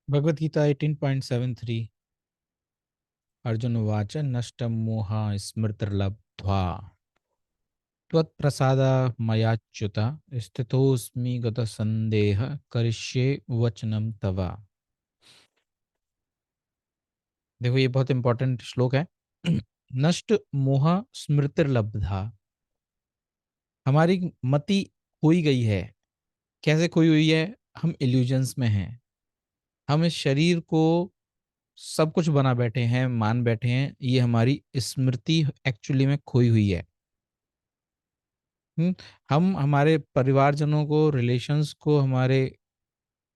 भगवत गीता 18.73 अर्जुन उवाच नष्टं मोहा स्मृतिर्लब्ध्वा त्वत्प्रसादा मयाच्युत स्थितोऽस्मि गतसन्देह करिष्ये वचनं तव। देखो ये बहुत इंपॉर्टेंट श्लोक है। नष्ट मोह स्मृतिर्लब्धा, हमारी मति खोई गई है। कैसे खोई हुई है? हम इल्यूजन्स में हैं। हम इस शरीर को सब कुछ बना बैठे हैं, मान बैठे हैं। ये हमारी स्मृति एक्चुअली में खोई हुई है। हम हमारे परिवारजनों को, रिलेशंस को, हमारे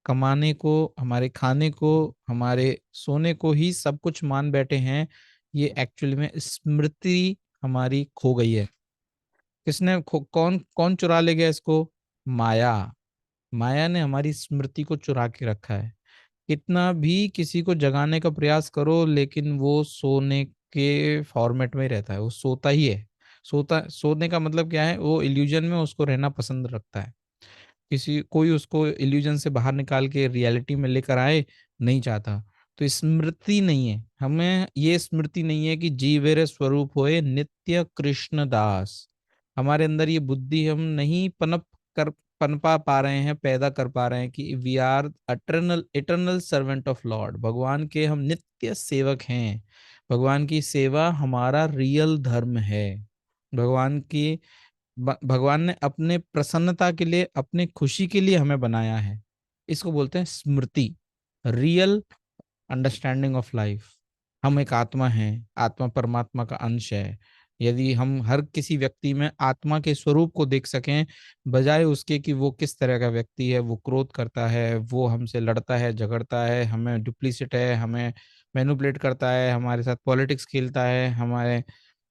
कमाने को, हमारे खाने को, हमारे सोने को ही सब कुछ मान बैठे हैं। ये एक्चुअली में स्मृति हमारी खो गई है। कौन कौन चुरा ले गया इसको? माया। माया ने हमारी स्मृति को चुरा के रखा है। कितना भी किसी को जगाने का प्रयास करो, लेकिन वो सोने के फॉर्मेट में ही रहता है, वो सोता ही है। सोने का मतलब क्या है? वो इल्यूजन में उसको रहना पसंद रखता है। कोई उसको इल्यूजन से बाहर निकाल के रियलिटी में लेकर आए, नहीं चाहता। तो स्मृति नहीं है, हमें ये स्मृति नहीं है कि जीवेर स्वरूप होए नित्य कृष्ण दास। हमारे अंदर ये बुद्धि हम नहीं कर पनपा पा रहे हैं, पैदा कर पा रहे हैं कि we are eternal eternal servant of lord. भगवान के हम नित्य सेवक हैं। भगवान की सेवा हमारा रियल धर्म है। भगवान की भगवान ने अपने प्रसन्नता के लिए, अपने खुशी के लिए हमें बनाया है। इसको बोलते हैं स्मृति, रियल अंडरस्टैंडिंग ऑफ लाइफ। हम एक आत्मा हैं, आत्मा परमात्मा का अंश है। यदि हम हर किसी व्यक्ति में आत्मा के स्वरूप को देख सकें, बजाय उसके कि वो किस तरह का व्यक्ति है, वो क्रोध करता है, वो हमसे लड़ता है, झगड़ता है, हमें डुप्लीसिट है, हमें मैनिपुलेट करता है, हमारे साथ पॉलिटिक्स खेलता है, हमारे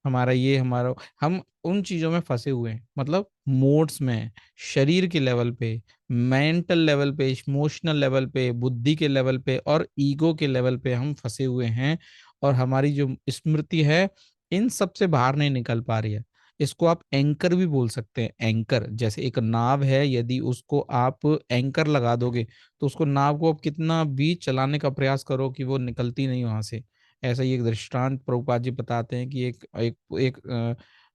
हमारा ये हमारा हम उन चीजों में फंसे हुए हैं। मतलब मोड्स में, शरीर के लेवल पे, मेंटल लेवल पे, इमोशनल लेवल पे, बुद्धि के लेवल पे और ईगो के लेवल पे हम फंसे हुए हैं। और हमारी जो स्मृति है, इन सब से बाहर नहीं निकल पा रही है। इसको आप एंकर भी बोल सकते हैं। एंकर जैसे एक नाव है, यदि उसको आप एंकर लगा दोगे तो उसको, नाव को आप कितना भी चलाने का प्रयास करो कि वो निकलती नहीं वहां से। ऐसा ही एक दृष्टांत प्रभुपाद जी बताते हैं कि एक एक एक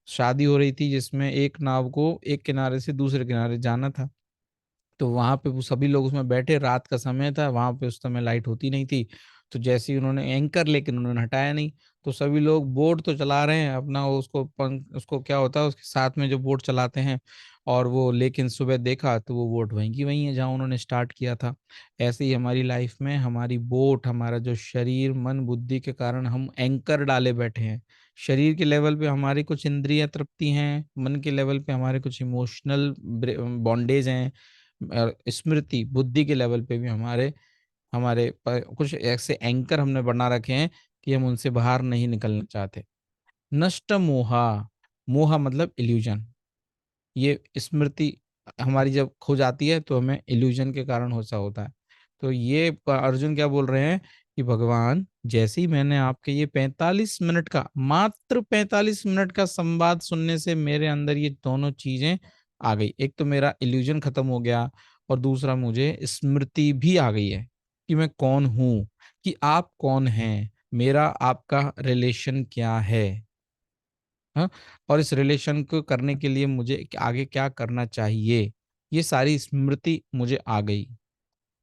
शादी हो रही थी जिसमें एक नाव को एक किनारे से दूसरे किनारे जाना था। तो वहां पे वो सभी लोग उसमें बैठे, रात का समय था, वहां पे उस समय लाइट होती नहीं थी। तो जैसे ही उन्होंने एंकर, लेकिन उन्होंने हटाया नहीं। तो सभी लोग बोट तो चला रहे हैं अपना, उसको क्या होता है, उसके साथ में जो बोट चलाते हैं। और वो, लेकिन सुबह देखा तो वो बोट वहीं की वहीं है जहाँ उन्होंने स्टार्ट किया था। ऐसे ही हमारी लाइफ में हमारी बोट, हमारा जो शरीर, मन, बुद्धि के कारण हम एंकर डाले बैठे हैं। शरीर के लेवल पे हमारी कुछ इंद्रिय तृप्ति हैं, मन के लेवल पे हमारे कुछ इमोशनल बॉन्डेज हैं, और स्मृति बुद्धि के लेवल पे भी हमारे हमारे कुछ ऐसे एंकर हमने बना रखे हैं कि हम उनसे बाहर नहीं निकलना चाहते। नष्ट मोहा, मोहा मतलब इल्यूजन। ये स्मृति हमारी जब खो जाती है तो हमें इल्यूजन के कारण होता होता है। तो ये अर्जुन क्या बोल रहे हैं कि भगवान, जैसे ही मैंने आपके ये 45 मिनट का, मात्र 45 मिनट का संवाद सुनने से मेरे अंदर ये दोनों चीजें आ गई। एक तो मेरा इल्यूजन खत्म हो गया, और दूसरा मुझे स्मृति भी आ गई है कि मैं कौन हूं, कि आप कौन हैं, मेरा आपका रिलेशन क्या है। हाँ, और इस रिलेशन को करने के लिए मुझे आगे क्या करना चाहिए, ये सारी स्मृति मुझे आ गई।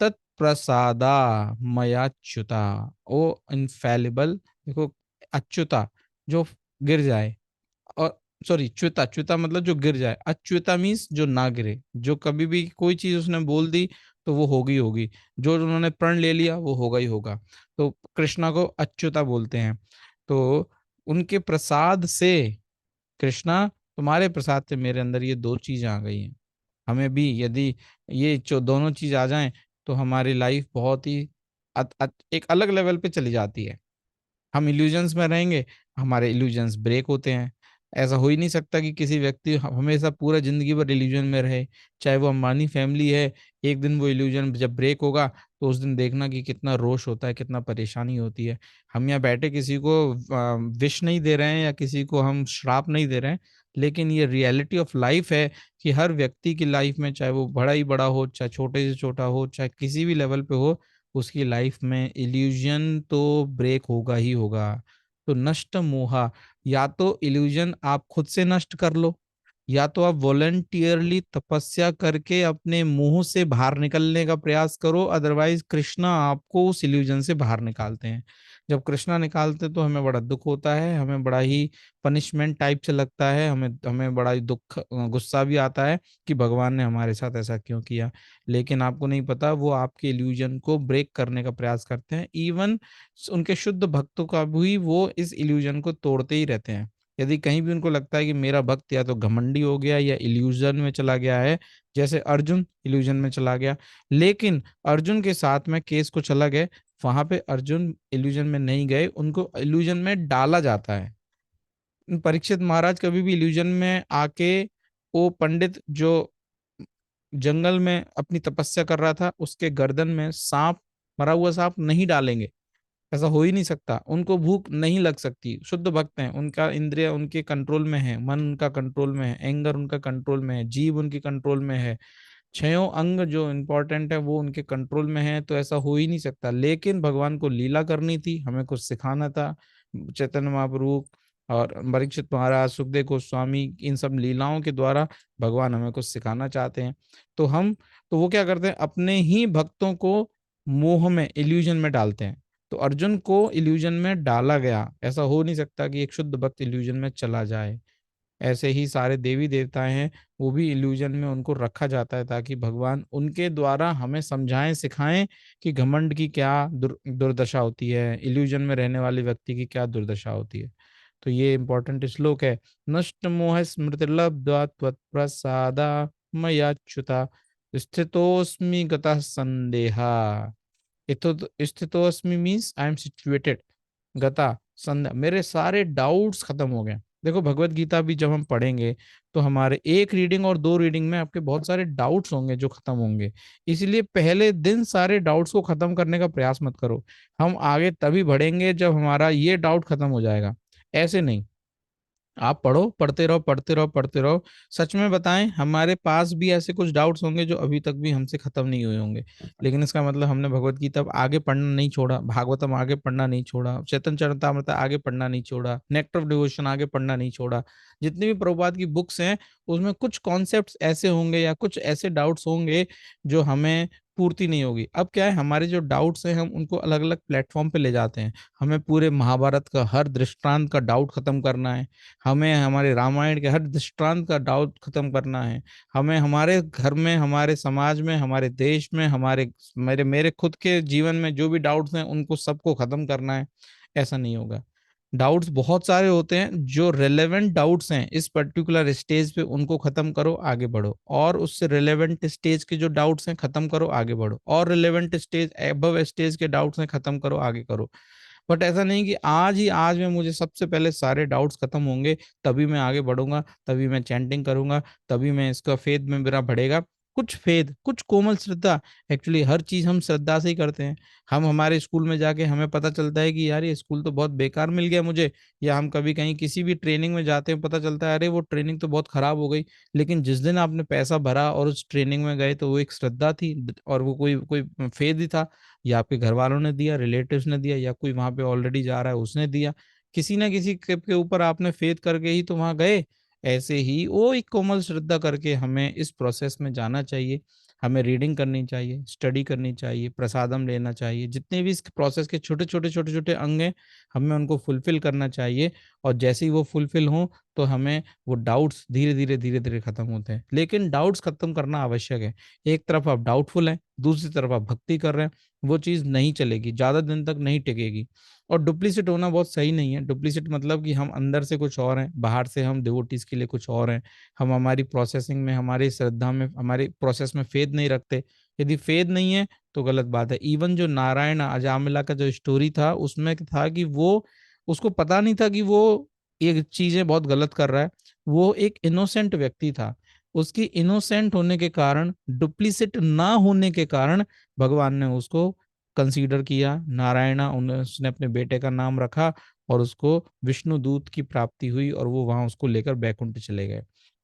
तत्प्रसादा मयाच्युता, ओ इनफैलिबल। देखो, अच्युता जो गिर जाए, और सॉरी, च्युता, च्युता मतलब जो गिर जाए, अच्युता मीन्स जो ना गिरे, जो कभी भी कोई चीज उसने बोल दी तो वो होगी होगी, जो उन्होंने प्रण ले लिया वो होगा ही होगा। तो कृष्णा को अच्युता बोलते हैं। तो उनके प्रसाद से, कृष्णा तुम्हारे प्रसाद से मेरे अंदर ये दो चीजें आ गई हैं। हमें भी यदि ये जो दोनों चीज आ जाएं तो हमारी लाइफ बहुत ही एक अलग लेवल पे चली जाती है। हम इल्यूजन्स में रहेंगे, हमारे इल्यूजन्स ब्रेक होते हैं। ऐसा हो ही नहीं सकता कि किसी व्यक्ति हमेशा पूरा जिंदगी भर इल्यूजन में रहे। चाहे वो अंबानी फैमिली है, एक दिन वो इल्यूजन जब ब्रेक होगा तो उस दिन देखना कि कितना रोष होता है, कितना परेशानी होती है। हम यहाँ बैठे किसी को विश नहीं दे रहे हैं या किसी को हम श्राप नहीं दे रहे हैं, लेकिन ये रियलिटी ऑफ लाइफ है कि हर व्यक्ति की लाइफ में, चाहे वो बड़ा ही बड़ा हो, चाहे छोटे से छोटा हो, चाहे किसी भी लेवल पे हो, उसकी लाइफ में इल्यूजन तो ब्रेक होगा ही होगा। तो नष्ट मोहा, या तो इल्यूजन आप खुद से नष्ट कर लो, या तो आप वॉलंटियरली तपस्या करके अपने मुंह से बाहर निकलने का प्रयास करो, अदरवाइज कृष्णा आपको उस इल्यूजन से बाहर निकालते हैं। जब कृष्णा निकालते तो हमें बड़ा दुख होता है, हमें बड़ा ही पनिशमेंट टाइप से लगता है, हमें हमें बड़ा ही दुख गुस्सा भी आता है कि भगवान ने हमारे साथ ऐसा क्यों किया। लेकिन आपको नहीं पता वो आपके इल्यूजन को ब्रेक करने का प्रयास करते हैं। इवन उनके शुद्ध भक्तों का भी वो इस इल्यूजन को तोड़ते ही रहते हैं। यदि कहीं भी उनको लगता है कि मेरा भक्त या तो घमंडी हो गया या इल्यूजन में चला गया है, जैसे अर्जुन इल्यूजन में चला गया, लेकिन अर्जुन के साथ में केस कुछ अलग है। वहां पे अर्जुन इल्यूजन में नहीं गए, उनको इल्यूजन में डाला जाता है। परीक्षित महाराज कभी भी इल्यूजन में आके वो पंडित जो जंगल में अपनी तपस्या कर रहा था उसके गर्दन में सांप, मरा हुआ सांप नहीं डालेंगे। ऐसा हो ही नहीं सकता, उनको भूख नहीं लग सकती, शुद्ध भक्त हैं, उनका इंद्रिय उनके कंट्रोल में है, मन उनका कंट्रोल में है, एंगर उनका कंट्रोल में है, जीव उनकी कंट्रोल में है, छयों अंग जो इम्पोर्टेंट है वो उनके कंट्रोल में है। तो ऐसा हो ही नहीं सकता। लेकिन भगवान को लीला करनी थी, हमें कुछ सिखाना था। चैतन्य महाप्रभु और परीक्षित महाराज, सुखदेव गोस्वामी, इन सब लीलाओं के द्वारा भगवान हमें कुछ सिखाना चाहते हैं। तो हम, तो वो क्या करते हैं, अपने ही भक्तों को मोह में, इल्यूजन में डालते हैं। तो अर्जुन को इल्यूजन में डाला गया, ऐसा हो नहीं सकता कि एक शुद्ध भक्त इल्यूजन में चला जाए। ऐसे ही सारे देवी देवताएं हैं, वो भी इल्यूजन में उनको रखा जाता है ताकि भगवान उनके द्वारा हमें समझाएं, सिखाएं कि घमंड की क्या दुर्दशा होती है, इल्यूजन में रहने वाले व्यक्ति की क्या दुर्दशा होती है। तो ये इंपॉर्टेंट श्लोक है। नष्ट मोह स्मृतिर्लब्ध्वा त्वत्प्रसादा मयाच्युता स्थितोस्मि गतः संदेहा। स्थितोस्मि मीन्स आई एम सिचुएटेड, गता संध्या, मेरे सारे डाउट्स खत्म हो गए। देखो भगवत गीता भी जब हम पढ़ेंगे तो हमारे एक रीडिंग और दो रीडिंग में आपके बहुत सारे डाउट्स होंगे जो खत्म होंगे। इसलिए पहले दिन सारे डाउट्स को खत्म करने का प्रयास मत करो। हम आगे तभी बढ़ेंगे जब हमारा ये डाउट खत्म हो जाएगा, ऐसे नहीं। आप पढ़ो, पढ़ते रहो, पढ़ते रहो, पढ़ते रहो। सच में बताएं, हमारे पास भी ऐसे कुछ डाउट्स होंगे जो अभी तक भी हमसे खत्म नहीं हुए होंगे। लेकिन इसका मतलब हमने भगवत गीता आगे पढ़ना नहीं छोड़ा, भागवतम आगे पढ़ना नहीं छोड़ा, चैतन्य चरितामृत आगे पढ़ना नहीं छोड़ा, नेक्टर ऑफ डिवोशन आगे पढ़ना नहीं छोड़ा। जितनी भी प्रभुपाद की बुक्स हैं उसमें कुछ कॉन्सेप्ट्स ऐसे होंगे या कुछ ऐसे डाउट्स होंगे जो हमें पूर्ति नहीं होगी। अब क्या है, हमारे जो डाउट्स हैं हम उनको अलग अलग प्लेटफॉर्म पे ले जाते हैं। हमें पूरे महाभारत का हर दृष्टांत का डाउट खत्म करना है, हमें हमारे रामायण के हर दृष्टांत का डाउट खत्म करना है, हमें हमारे घर में, हमारे समाज में, हमारे देश में, हमारे मेरे मेरे खुद के जीवन में जो भी डाउट्स हैं उनको सबको खत्म करना है। ऐसा नहीं होगा। डाउट्स बहुत सारे होते हैं, जो रिलेवेंट डाउट्स हैं इस पर्टिकुलर स्टेज पे उनको खत्म करो, आगे बढ़ो, और उससे रिलेवेंट स्टेज के जो डाउट्स हैं खत्म करो, आगे बढ़ो, और रिलेवेंट स्टेज एबव स्टेज के डाउट्स हैं खत्म करो, आगे करो। बट ऐसा नहीं कि आज ही आज में मुझे सबसे पहले सारे डाउट्स खत्म होंगे तभी मैं आगे बढ़ूंगा, तभी मैं चैंटिंग करूंगा, तभी मैं इसका फेथ में मेरा बढ़ेगा। कुछ फेथ, कुछ कोमल श्रद्धा। एक्चुअली हर चीज हम श्रद्धा से ही करते हैं। हम हमारे स्कूल में जाके हमें पता चलता है कि यार ये स्कूल तो बहुत बेकार मिल गया मुझे, या हम कभी कहीं किसी भी ट्रेनिंग में जाते हैं, पता चलता है अरे वो ट्रेनिंग तो बहुत खराब हो गई। लेकिन जिस दिन आपने पैसा भरा और उस ट्रेनिंग में गए तो वो एक श्रद्धा थी, और वो कोई कोई फेथ ही था, या आपके घर वालों ने दिया, रिलेटिव्स ने दिया, या कोई वहां पे ऑलरेडी जा रहा है उसने दिया। किसी ना किसी के ऊपर आपने फेथ करके ही तो वहां गए। ऐसे ही वो एक कोमल श्रद्धा करके हमें इस प्रोसेस में जाना चाहिए। हमें रीडिंग करनी चाहिए, स्टडी करनी चाहिए, प्रसादम लेना चाहिए, जितने भी इस प्रोसेस के छोटे छोटे छोटे छोटे अंग हैं हमें उनको फुलफिल करना चाहिए। और जैसे ही वो फुलफिल हों तो हमें वो डाउट्स धीरे धीरे धीरे धीरे खत्म होते हैं। लेकिन डाउट्स खत्म करना आवश्यक है। एक तरफ आप डाउटफुल हैं, दूसरी तरफ आप भक्ति कर रहे हैं, वो चीज़ नहीं चलेगी, ज़्यादा दिन तक नहीं टिकेगी। और डुप्लीसेट होना बहुत सही नहीं है। डुप्लीसेट मतलब कि हम अंदर से कुछ और हैं, बाहर से हम डिवोटीज के लिए कुछ और हैं। हम हमारी प्रोसेसिंग में, हमारी श्रद्धा में, हमारी प्रोसेस में फेद नहीं रखते। यदि फेद नहीं है तो गलत बात है। इवन जो नारायण अजामिला का जो स्टोरी था उसमें था कि वो, उसको पता नहीं था कि वो ये चीजें बहुत गलत कर रहा है। वो एक इनोसेंट व्यक्ति था। उसकी इनोसेंट होने के कारण, डुप्लीसेट ना होने के कारण भगवान ने उसको कंसीडर किया नारायणा, उसने अपने बेटे का नाम रखा, और उसको विष्णु दूत की प्राप्ति हुई और वो वहां उसको लेकर बैकुंठ चले गए।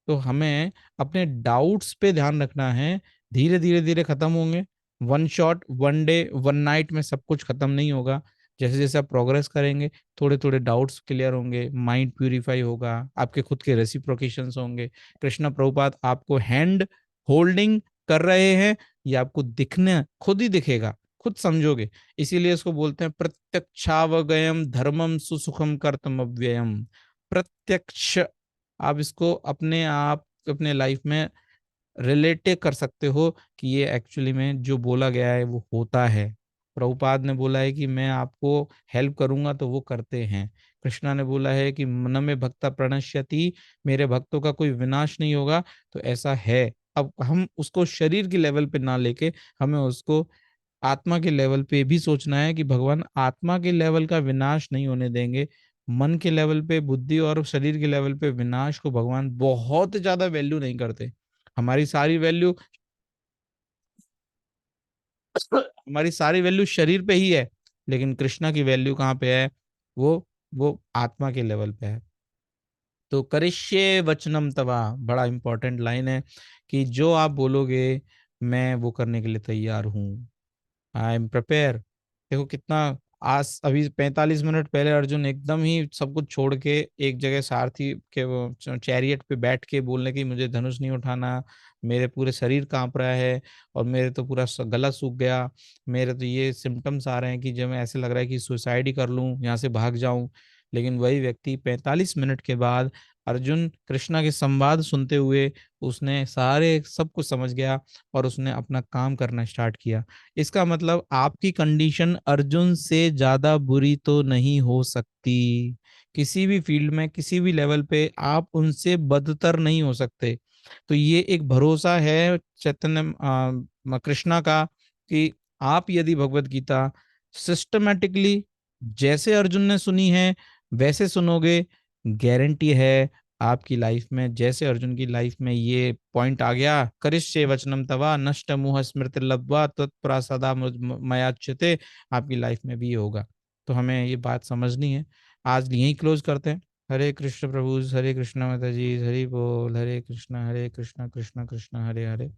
तो हमें अपने डाउट्स पे ध्यान रखना है, धीरे धीरे धीरे खत्म होंगे। One shot, one day, one night में सब कुछ खत्म नहीं होगा। जैसे जैसे आप प्रोग्रेस करेंगे, थोड़े थोड़े डाउट्स क्लियर होंगे, माइंड प्यूरिफाई होगा, आपके खुद के रेसिप्रोकेशंस होंगे। कृष्ण प्रभुपाद आपको हैंड होल्डिंग कर रहे हैं, ये आपको दिखने खुद ही दिखेगा, खुद समझोगे। इसीलिए इसको बोलते हैं प्रत्यक्षावगयम धर्मम सुसुखम कर्तम अव्ययम। प्रत्यक्ष, आप इसको अपने आप अपने लाइफ में रिलेट कर सकते हो कि ये एक्चुअली में जो बोला गया है वो होता है। प्रभुपाद ने बोला है कि मैं आपको हेल्प करूंगा तो वो करते हैं। कृष्णा ने बोला है कि मन में भक्ता प्रणश्यति, मेरे भक्तों का कोई विनाश नहीं होगा, तो ऐसा है। अब हम उसको शरीर के लेवल पे ना लेके हमें उसको आत्मा के लेवल पे भी सोचना है कि भगवान आत्मा के लेवल का विनाश नहीं होने देंगे। मन के लेवल पे, बुद्धि और शरीर के लेवल पे विनाश को भगवान बहुत ज्यादा वैल्यू नहीं करते। हमारी सारी वैल्यू हमारी सारी वैल्यू शरीर पे ही है, लेकिन कृष्णा की वैल्यू कहाँ पे है? वो आत्मा के लेवल पे है। तो करिष्ये वचनम तवा, बड़ा इंपॉर्टेंट लाइन है कि जो आप बोलोगे मैं वो करने के लिए तैयार हूँ। I am prepare. देखो कितना, आज अभी 45 मिनट पहले अर्जुन एकदम ही सब कुछ छोड़ के एक जगह सारथी के वो चैरियट पे बैठ के बोलने की मुझे धनुष नहीं उठाना, मेरे पूरे शरीर कांप रहा है, और मेरे तो पूरा गला सूख गया, मेरे तो ये सिम्टम्स आ रहे हैं कि जब मैं ऐसे लग रहा है कि सुसाइड ही कर लूं, यहाँ से भाग जाऊं। लेकिन वही व्यक्ति 45 मिनट के बाद अर्जुन कृष्णा के संवाद सुनते हुए उसने सारे सब कुछ समझ गया और उसने अपना काम करना स्टार्ट किया। इसका मतलब आपकी कंडीशन अर्जुन से ज्यादा बुरी तो नहीं हो सकती। किसी भी फील्ड में, किसी भी लेवल पे आप उनसे बदतर नहीं हो सकते। तो ये एक भरोसा है चैतन्य कृष्णा का कि आप यदि भगवत गीता सिस्टमेटिकली जैसे अर्जुन ने सुनी है वैसे सुनोगे, गारंटी है आपकी लाइफ में जैसे अर्जुन की लाइफ में ये पॉइंट आ गया, करिष्ये वचनम तवा नष्ट मोह स्मृति लब्ध्वा तत्प्रसादा मयाच्युते, आपकी लाइफ में भी ये होगा। तो हमें ये बात समझनी है। आज यहीं क्लोज करते हैं। हरे कृष्ण प्रभु, हरे कृष्ण माता जी, हरि बोल, हरे कृष्ण कृष्ण कृष्ण हरे हरे।